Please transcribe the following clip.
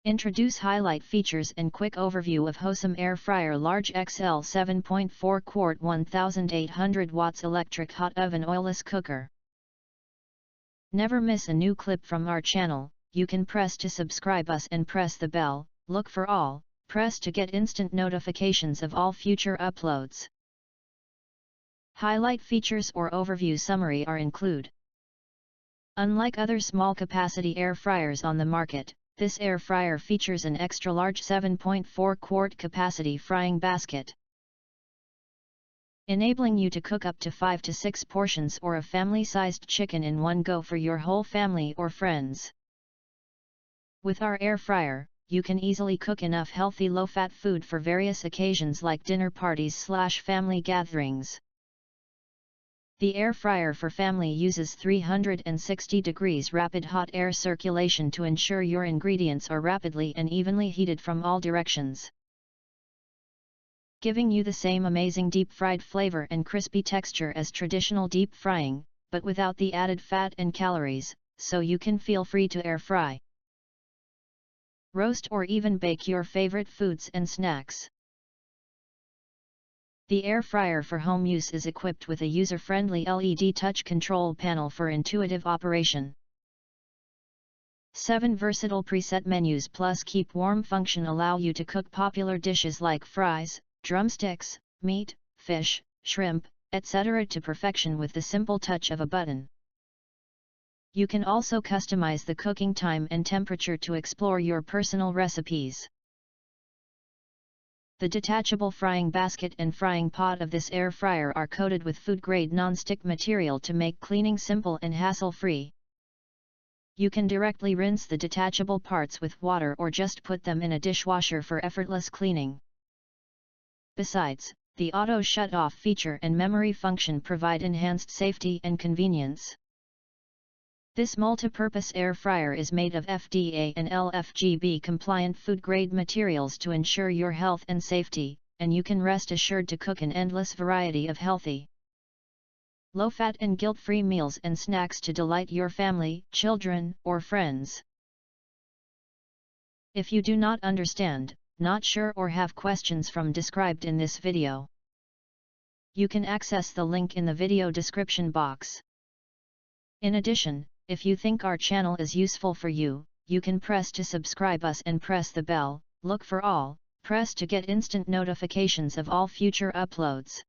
Introduce highlight features and quick overview of Hosome Air Fryer Large XL 7.4 Quart 1800 watts Electric Hot Oven Oilless Cooker. Never miss a new clip from our channel. You can press to subscribe us and press the bell, look for all, press to get instant notifications of all future uploads. Highlight features or overview summary are include. Unlike other small capacity air fryers on the market, this air fryer features an extra large 7.4 quart capacity frying basket, enabling you to cook up to 5 to 6 portions or a family-sized chicken in one go for your whole family or friends. With our air fryer, you can easily cook enough healthy low-fat food for various occasions like dinner parties/family gatherings. The air fryer for family uses 360 degrees rapid hot air circulation to ensure your ingredients are rapidly and evenly heated from all directions, giving you the same amazing deep-fried flavor and crispy texture as traditional deep frying, but without the added fat and calories, so you can feel free to air fry, roast or even bake your favorite foods and snacks. The air fryer for home use is equipped with a user-friendly LED touch control panel for intuitive operation. 7 versatile preset menus plus keep warm function allow you to cook popular dishes like fries, drumsticks, meat, fish, shrimp, etc. to perfection with the simple touch of a button. You can also customize the cooking time and temperature to explore your personal recipes. The detachable frying basket and frying pot of this air fryer are coated with food-grade non-stick material to make cleaning simple and hassle-free. You can directly rinse the detachable parts with water or just put them in a dishwasher for effortless cleaning. Besides, the auto shut-off feature and memory function provide enhanced safety and convenience. This multi-purpose air fryer is made of FDA and LFGB compliant food-grade materials to ensure your health and safety, and you can rest assured to cook an endless variety of healthy, low-fat and guilt-free meals and snacks to delight your family, children, or friends. If you do not understand, not sure or have questions from described in this video, you can access the link in the video description box. In addition, if you think our channel is useful for you, you can press to subscribe us and press the bell, look for all, press to get instant notifications of all future uploads.